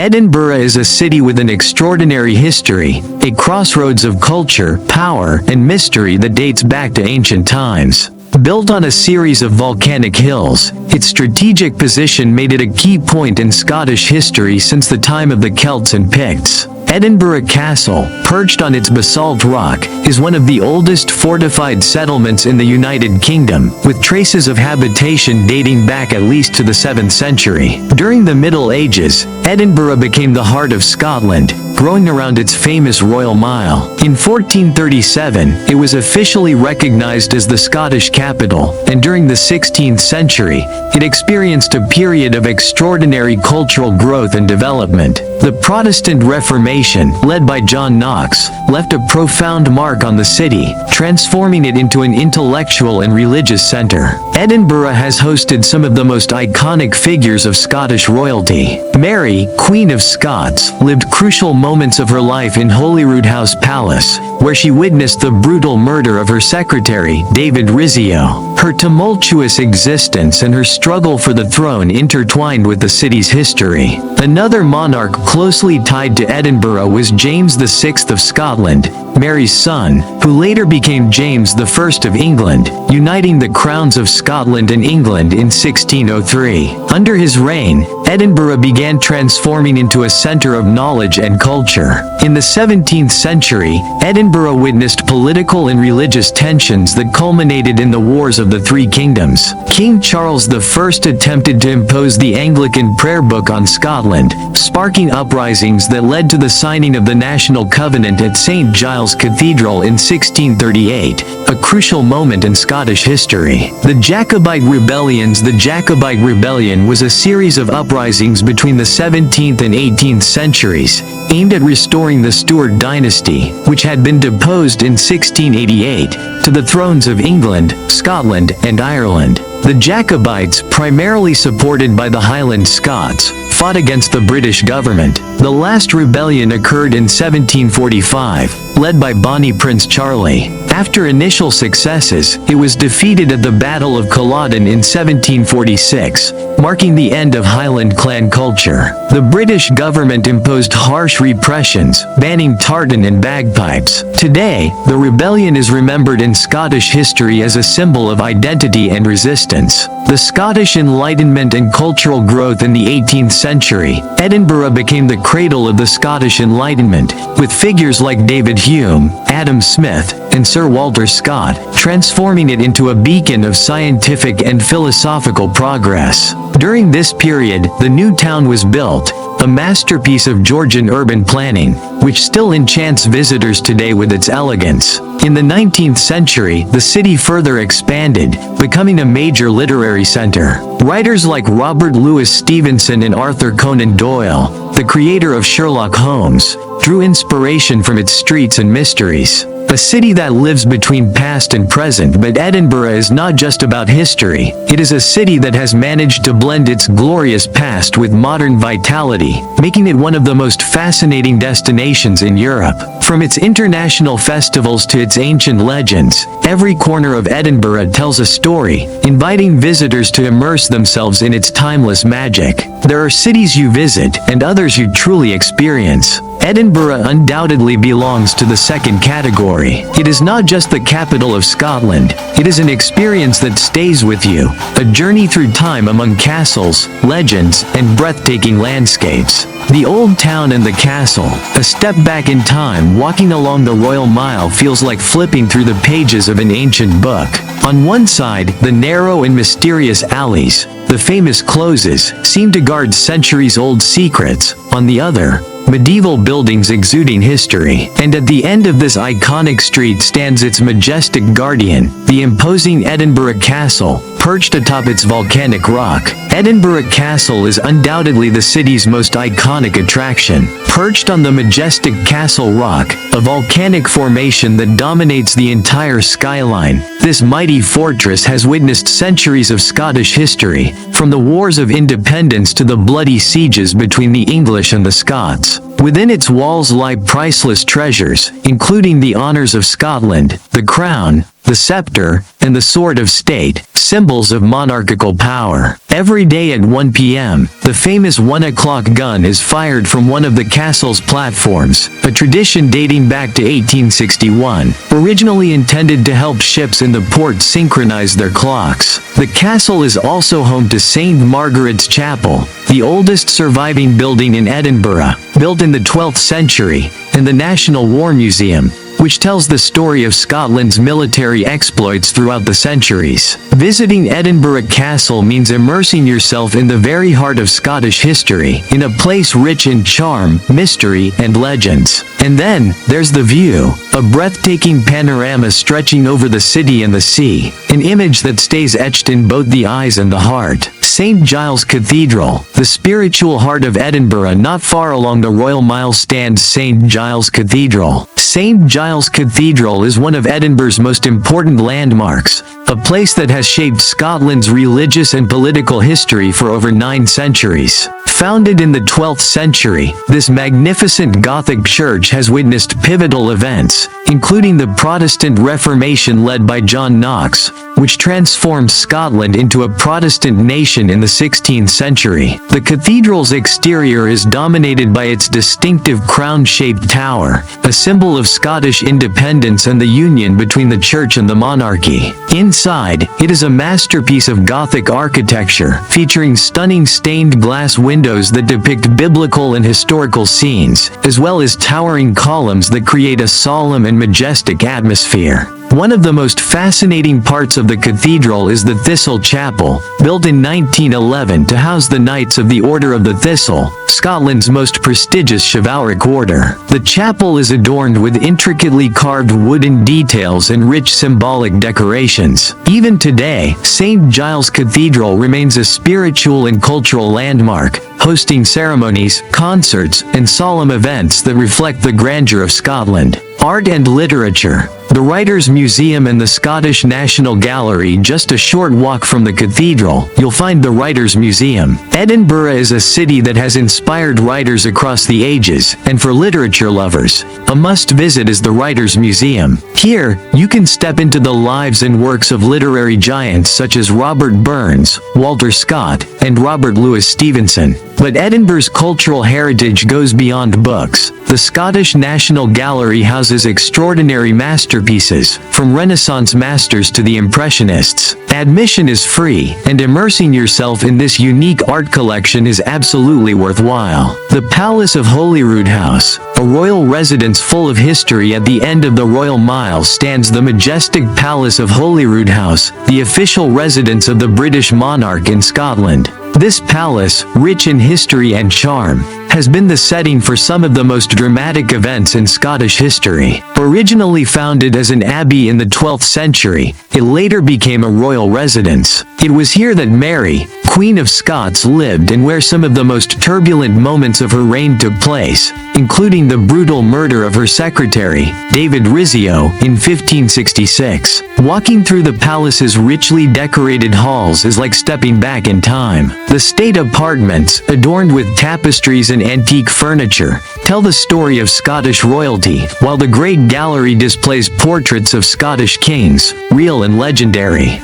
Edinburgh is a city with an extraordinary history, a crossroads of culture, power, and mystery that dates back to ancient times. Built on a series of volcanic hills, its strategic position made it a key point in Scottish history since the time of the Celts and Picts. Edinburgh Castle, perched on its basalt rock, is one of the oldest fortified settlements in the United Kingdom, with traces of habitation dating back at least to the 7th century. During the Middle Ages, Edinburgh became the heart of Scotland, growing around its famous Royal Mile. In 1437, it was officially recognized as the Scottish capital, and during the 16th century, it experienced a period of extraordinary cultural growth and development. The Protestant Reformation, led by John Knox, left a profound mark on the city, transforming it into an intellectual and religious center. Edinburgh has hosted some of the most iconic figures of Scottish royalty. Mary, Queen of Scots, lived crucial moments of her life in Holyrood House Palace, where she witnessed the brutal murder of her secretary, David Rizzio. Her tumultuous existence and her struggle for the throne intertwined with the city's history. Another monarch closely tied to Edinburgh was James VI of Scotland, Mary's son, who later became James I of England, uniting the crowns of Scotland and England in 1603. Under his reign, Edinburgh began transforming into a center of knowledge and culture. In the 17th century, Edinburgh witnessed political and religious tensions that culminated in the Wars of the Three Kingdoms. King Charles I attempted to impose the Anglican prayer book on Scotland, sparking uprisings that led to the signing of the National Covenant at St. Giles Cathedral in 1638, a crucial moment in Scottish history. The Jacobite rebellions. The Jacobite Rebellion was a series of uprisings between the 17th and 18th centuries, aimed at restoring the Stuart dynasty, which had been deposed in 1688, to the thrones of England, Scotland, and Ireland. The Jacobites, primarily supported by the Highland Scots, fought against the British government. The last rebellion occurred in 1745, led by Bonnie Prince Charlie. After initial successes, it was defeated at the Battle of Culloden in 1746, marking the end of Highland clan culture. The British government imposed harsh repressions, banning tartan and bagpipes. Today, the rebellion is remembered in Scottish history as a symbol of identity and resistance. The Scottish Enlightenment and cultural growth in the 18th century, Edinburgh became the cradle of the Scottish Enlightenment, with figures like David Hume, Adam Smith, and Sir Walter Scott, transforming it into a beacon of scientific and philosophical progress. During this period, the new town was built, a masterpiece of Georgian urban planning, which still enchants visitors today with its elegance. In the 19th century, the city further expanded, becoming a major literary center. Writers like Robert Louis Stevenson and Arthur Conan Doyle, the creator of Sherlock Holmes, drew inspiration from its streets and mysteries. A city that lives between past and present. But Edinburgh is not just about history. It is a city that has managed to blend its glorious past with modern vitality, making it one of the most fascinating destinations in Europe. From its international festivals to its ancient legends, every corner of Edinburgh tells a story, inviting visitors to immerse themselves in its timeless magic. There are cities you visit, and others you truly experience. Edinburgh undoubtedly belongs to the second category. It is not just the capital of Scotland, it is an experience that stays with you, a journey through time among castles, legends, and breathtaking landscapes. The old town and the castle, a step back in time. Walking along the Royal Mile feels like flipping through the pages of an ancient book. On one side, the narrow and mysterious alleys, the famous closes, seem to guard centuries-old secrets. On the other, medieval buildings exuding history. And at the end of this iconic street stands its majestic guardian, the imposing Edinburgh Castle, perched atop its volcanic rock. Edinburgh Castle is undoubtedly the city's most iconic attraction. Perched on the majestic Castle Rock, a volcanic formation that dominates the entire skyline, this mighty fortress has witnessed centuries of Scottish history, from the Wars of Independence to the bloody sieges between the English and the Scots. Within its walls lie priceless treasures, including the honors of Scotland, the crown, the scepter, and the sword of state, symbols of monarchical power. Every day at 1 p.m., the famous 1 o'clock gun is fired from one of the castle's platforms, a tradition dating back to 1861, originally intended to help ships in the port synchronize their clocks. The castle is also home to St. Margaret's Chapel, the oldest surviving building in Edinburgh, built in the 12th century, and the National War Museum, which tells the story of Scotland's military exploits throughout the centuries. Visiting Edinburgh Castle means immersing yourself in the very heart of Scottish history, in a place rich in charm, mystery, and legends. And then, there's the view, a breathtaking panorama stretching over the city and the sea, an image that stays etched in both the eyes and the heart. St. Giles Cathedral, the spiritual heart of Edinburgh. Not far along the Royal Mile stands St. Giles Cathedral. St. Giles Cathedral is one of Edinburgh's most important landmarks, a place that has shaped Scotland's religious and political history for over 9 centuries. Founded in the 12th century, this magnificent Gothic church has witnessed pivotal events, including the Protestant Reformation led by John Knox, which transformed Scotland into a Protestant nation in the 16th century. The cathedral's exterior is dominated by its distinctive crown-shaped tower, a symbol of Scottish independence and the union between the church and the monarchy. Inside, it is a masterpiece of Gothic architecture, featuring stunning stained glass windows that depict biblical and historical scenes, as well as towering columns that create a solemn and majestic atmosphere. One of the most fascinating parts of the cathedral is the Thistle Chapel, built in 1911 to house the Knights of the Order of the Thistle, Scotland's most prestigious chivalric order. The chapel is adorned with intricately carved wooden details and rich symbolic decorations. Even today, St. Giles Cathedral remains a spiritual and cultural landmark, hosting ceremonies, concerts, and solemn events that reflect the grandeur of Scotland. Art and literature. The Writers' Museum and the Scottish National Gallery. Just a short walk from the cathedral, you'll find the Writers' Museum. Edinburgh is a city that has inspired writers across the ages, and for literature lovers, a must-visit is the Writers' Museum. Here, you can step into the lives and works of literary giants such as Robert Burns, Walter Scott, and Robert Louis Stevenson. But Edinburgh's cultural heritage goes beyond books. The Scottish National Gallery houses extraordinary masterpieces, from Renaissance masters to the Impressionists. Admission is free, and immersing yourself in this unique art collection is absolutely worthwhile. The Palace of Holyrood House, a royal residence full of history. At the end of the Royal Mile stands the majestic Palace of Holyrood House, the official residence of the British monarch in Scotland. This palace, rich in history and charm, has been the setting for some of the most dramatic events in Scottish history. Originally founded as an abbey in the 12th century, it later became a royal residence. It was here that Mary, Queen of Scots, lived and where some of the most turbulent moments of her reign took place, including the brutal murder of her secretary, David Rizzio, in 1566. Walking through the palace's richly decorated halls is like stepping back in time. The state apartments, adorned with tapestries and antique furniture, tell the story of Scottish royalty, while the Great Gallery displays portraits of Scottish kings, real and legendary.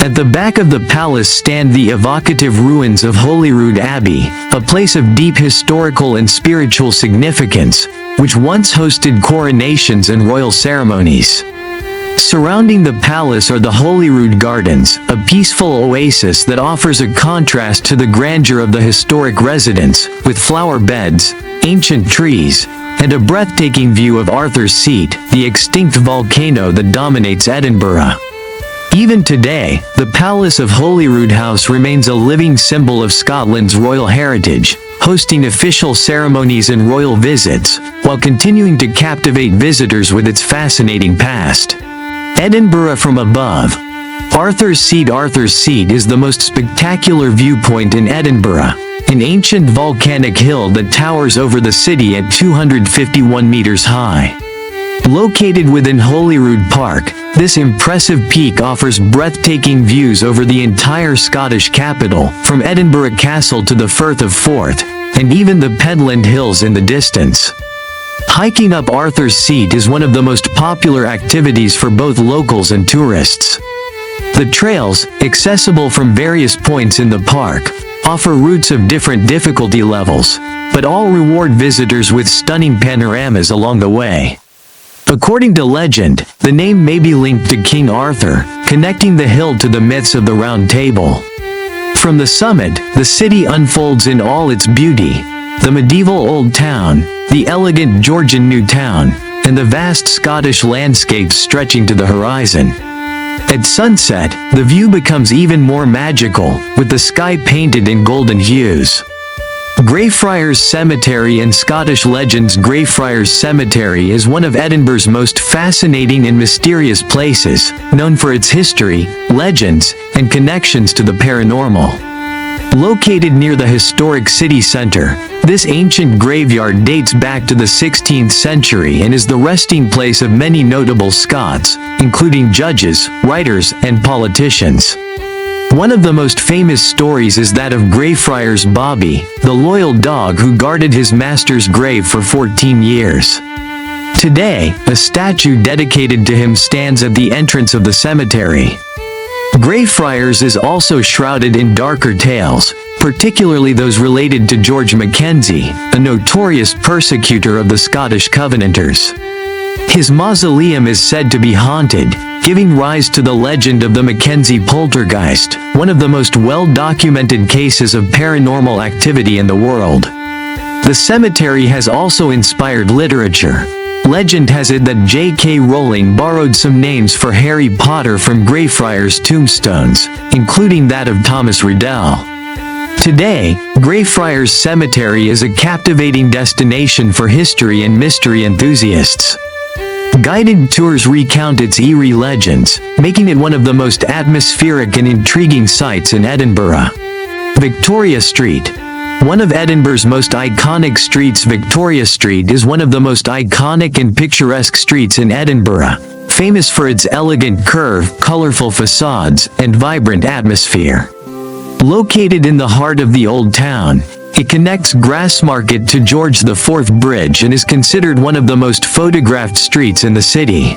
At the back of the palace stand the evocative ruins of Holyrood Abbey, a place of deep historical and spiritual significance, which once hosted coronations and royal ceremonies. Surrounding the palace are the Holyrood Gardens, a peaceful oasis that offers a contrast to the grandeur of the historic residence, with flower beds, ancient trees, and a breathtaking view of Arthur's Seat, the extinct volcano that dominates Edinburgh. Even today, the Palace of Holyrood House remains a living symbol of Scotland's royal heritage, hosting official ceremonies and royal visits, while continuing to captivate visitors with its fascinating past. Edinburgh from above. Arthur's Seat is the most spectacular viewpoint in Edinburgh, an ancient volcanic hill that towers over the city at 251 meters high. Located within Holyrood Park, this impressive peak offers breathtaking views over the entire Scottish capital, from Edinburgh Castle to the Firth of Forth, and even the Penland Hills in the distance. Hiking up Arthur's Seat is one of the most popular activities for both locals and tourists. The trails, accessible from various points in the park, offer routes of different difficulty levels, but all reward visitors with stunning panoramas along the way. According to legend, the name may be linked to King Arthur, connecting the hill to the myths of the Round Table. From the summit, the city unfolds in all its beauty: the medieval Old Town, the elegant Georgian New Town, and the vast Scottish landscapes stretching to the horizon. At sunset, the view becomes even more magical, with the sky painted in golden hues. Greyfriars Cemetery and Scottish legends. Greyfriars Cemetery is one of Edinburgh's most fascinating and mysterious places, known for its history, legends, and connections to the paranormal. Located near the historic city centre, this ancient graveyard dates back to the 16th century and is the resting place of many notable Scots, including judges, writers, and politicians. One of the most famous stories is that of Greyfriars Bobby, the loyal dog who guarded his master's grave for 14 years. Today, a statue dedicated to him stands at the entrance of the cemetery. Greyfriars is also shrouded in darker tales, particularly those related to George Mackenzie, a notorious persecutor of the Scottish Covenanters. His mausoleum is said to be haunted, giving rise to the legend of the Mackenzie poltergeist, one of the most well-documented cases of paranormal activity in the world. The cemetery has also inspired literature. Legend has it that J.K. Rowling borrowed some names for Harry Potter from Greyfriars tombstones, including that of Thomas Riddell. Today, Greyfriars Cemetery is a captivating destination for history and mystery enthusiasts. Guided tours recount its eerie legends, making it one of the most atmospheric and intriguing sights in Edinburgh. Victoria Street. One of Edinburgh's most iconic streets. Victoria Street is one of the most iconic and picturesque streets in Edinburgh, famous for its elegant curve, colorful facades, and vibrant atmosphere. Located in the heart of the Old Town, it connects Grassmarket to George IV Bridge and is considered one of the most photographed streets in the city.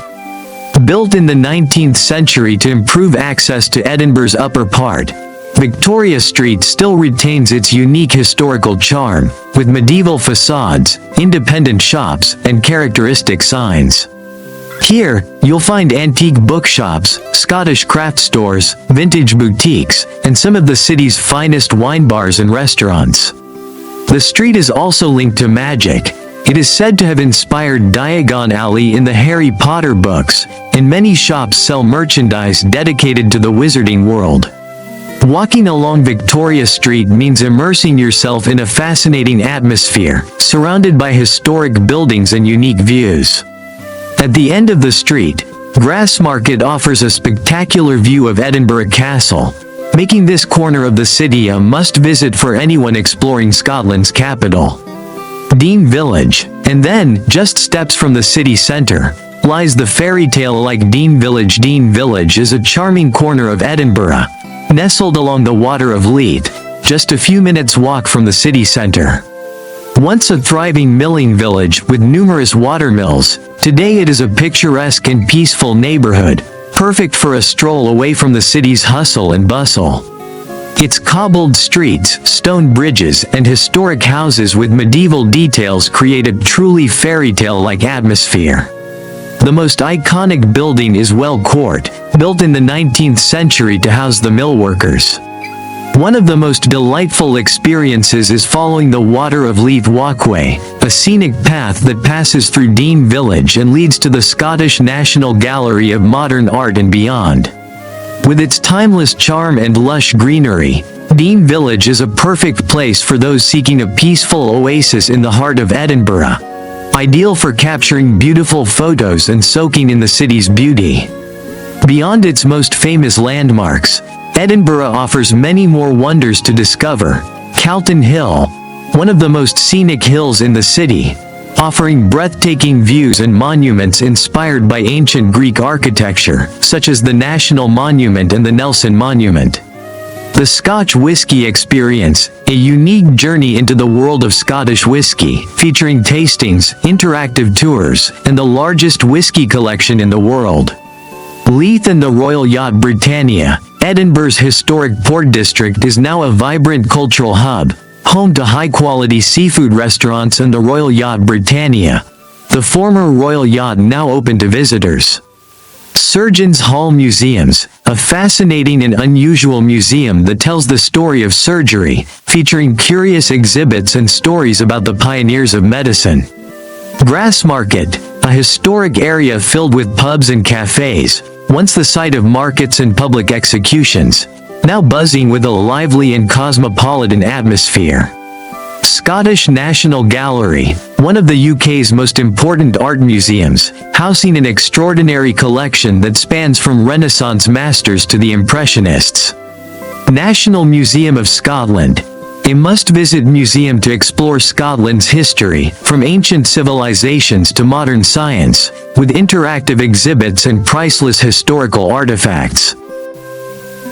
Built in the 19th century to improve access to Edinburgh's upper part, Victoria Street still retains its unique historical charm, with medieval facades, independent shops, and characteristic signs. Here, you'll find antique bookshops, Scottish craft stores, vintage boutiques, and some of the city's finest wine bars and restaurants. The street is also linked to magic. It is said to have inspired Diagon Alley in the Harry Potter books, and many shops sell merchandise dedicated to the wizarding world. Walking along Victoria Street means immersing yourself in a fascinating atmosphere, surrounded by historic buildings and unique views. At the end of the street, Grassmarket offers a spectacular view of Edinburgh Castle, making this corner of the city a must-visit for anyone exploring Scotland's capital. Dean Village, and then, just steps from the city centre, lies the fairy tale-like Dean Village. Dean Village is a charming corner of Edinburgh, nestled along the water of Leith, just a few minutes' walk from the city centre. Once a thriving milling village with numerous watermills, today it is a picturesque and peaceful neighborhood, perfect for a stroll away from the city's hustle and bustle. Its cobbled streets, stone bridges, and historic houses with medieval details create a truly fairy tale-like atmosphere. The most iconic building is Well Court, built in the 19th century to house the millworkers. One of the most delightful experiences is following the Water of Leith walkway, a scenic path that passes through Dean Village and leads to the Scottish National Gallery of Modern Art and beyond. With its timeless charm and lush greenery, Dean Village is a perfect place for those seeking a peaceful oasis in the heart of Edinburgh, ideal for capturing beautiful photos and soaking in the city's beauty. Beyond its most famous landmarks, Edinburgh offers many more wonders to discover. Calton Hill, one of the most scenic hills in the city, offering breathtaking views and monuments inspired by ancient Greek architecture, such as the National Monument and the Nelson Monument. The Scotch Whisky Experience, a unique journey into the world of Scottish whisky, featuring tastings, interactive tours, and the largest whisky collection in the world. Leith and the Royal Yacht Britannia, Edinburgh's historic port district, is now a vibrant cultural hub, home to high-quality seafood restaurants and the Royal Yacht Britannia, the former Royal Yacht, now open to visitors. Surgeons' Hall Museums, a fascinating and unusual museum that tells the story of surgery, featuring curious exhibits and stories about the pioneers of medicine. Grassmarket, a historic area filled with pubs and cafes, once the site of markets and public executions, now buzzing with a lively and cosmopolitan atmosphere. Scottish National Gallery, one of the UK's most important art museums, housing an extraordinary collection that spans from Renaissance masters to the Impressionists. National Museum of Scotland, a must-visit museum to explore Scotland's history, from ancient civilizations to modern science, with interactive exhibits and priceless historical artifacts.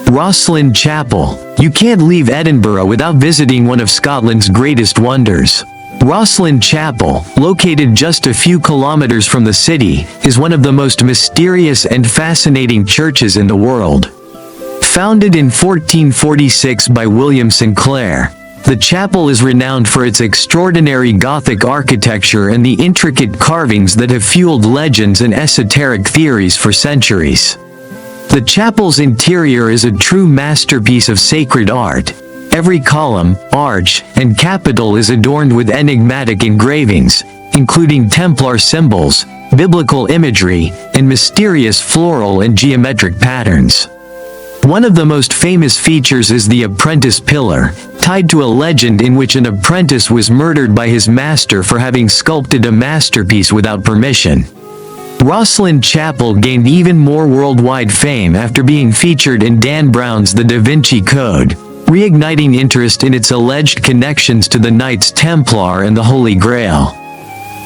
Rosslyn Chapel. You can't leave Edinburgh without visiting one of Scotland's greatest wonders. Rosslyn Chapel, located just a few kilometers from the city, is one of the most mysterious and fascinating churches in the world. Founded in 1446 by William Sinclair, the chapel is renowned for its extraordinary Gothic architecture and the intricate carvings that have fueled legends and esoteric theories for centuries. The chapel's interior is a true masterpiece of sacred art. Every column, arch, and capital is adorned with enigmatic engravings, including Templar symbols, biblical imagery, and mysterious floral and geometric patterns. One of the most famous features is the apprentice pillar, tied to a legend in which an apprentice was murdered by his master for having sculpted a masterpiece without permission. Rosslyn Chapel gained even more worldwide fame after being featured in Dan Brown's The Da Vinci Code, reigniting interest in its alleged connections to the Knights Templar and the Holy Grail.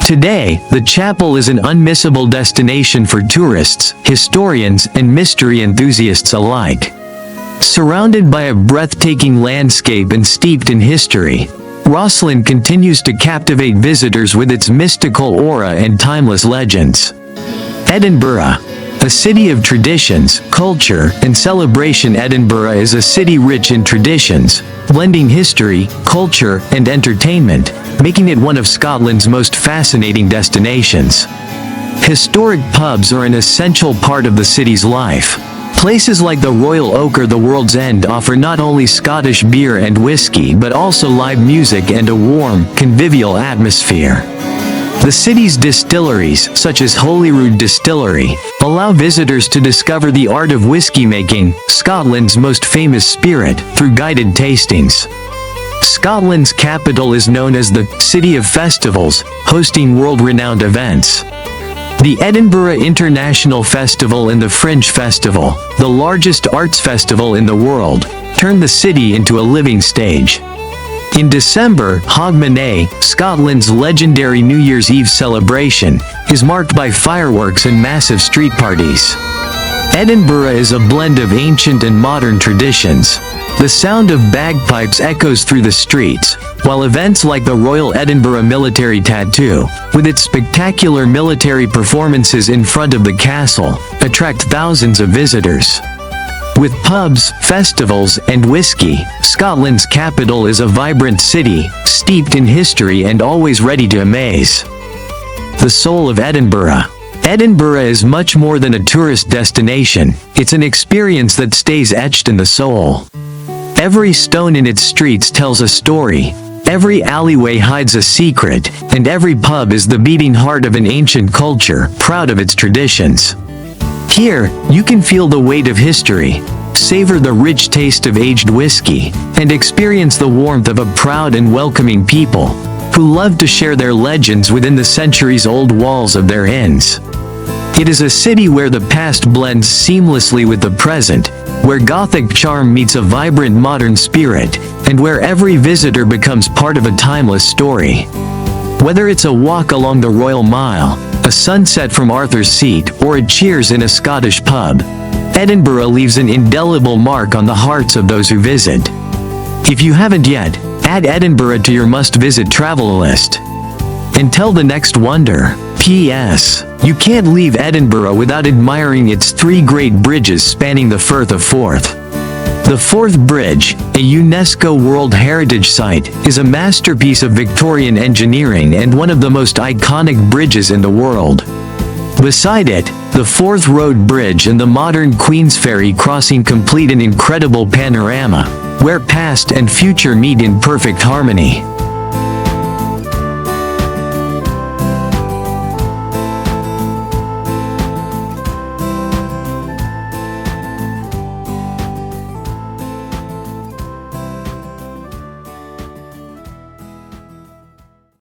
Today, the chapel is an unmissable destination for tourists, historians, and mystery enthusiasts alike. Surrounded by a breathtaking landscape and steeped in history, Rosslyn continues to captivate visitors with its mystical aura and timeless legends. Edinburgh, a city of traditions, culture, and celebration. Edinburgh is a city rich in traditions, blending history, culture, and entertainment, making it one of Scotland's most fascinating destinations. Historic pubs are an essential part of the city's life. Places like the Royal Oak or the World's End offer not only Scottish beer and whiskey but also live music and a warm, convivial atmosphere. The city's distilleries, such as Holyrood Distillery, allow visitors to discover the art of whiskey making, Scotland's most famous spirit, through guided tastings. Scotland's capital is known as the City of Festivals, hosting world-renowned events. The Edinburgh International Festival and the Fringe Festival, the largest arts festival in the world, turn the city into a living stage. In December, Hogmanay, Scotland's legendary New Year's Eve celebration, is marked by fireworks and massive street parties. Edinburgh is a blend of ancient and modern traditions. The sound of bagpipes echoes through the streets, while events like the Royal Edinburgh Military Tattoo, with its spectacular military performances in front of the castle, attract thousands of visitors. With pubs, festivals, and whiskey, Scotland's capital is a vibrant city, steeped in history and always ready to amaze. The soul of Edinburgh. Edinburgh is much more than a tourist destination. It's an experience that stays etched in the soul. Every stone in its streets tells a story. Every alleyway hides a secret, and every pub is the beating heart of an ancient culture, proud of its traditions. Here, you can feel the weight of history, savor the rich taste of aged whiskey, and experience the warmth of a proud and welcoming people who love to share their legends within the centuries-old walls of their inns. It is a city where the past blends seamlessly with the present, where Gothic charm meets a vibrant modern spirit, and where every visitor becomes part of a timeless story. Whether it's a walk along the Royal Mile, a sunset from Arthur's Seat, or a cheers in a Scottish pub, Edinburgh leaves an indelible mark on the hearts of those who visit. If you haven't yet, add Edinburgh to your must-visit travel list. Until the next wonder, P.S. You can't leave Edinburgh without admiring its three great bridges spanning the Firth of Forth. The Forth Bridge, a UNESCO World Heritage Site, is a masterpiece of Victorian engineering and one of the most iconic bridges in the world. Beside it, the Forth Road Bridge and the modern Queensferry crossing complete an incredible panorama, where past and future meet in perfect harmony.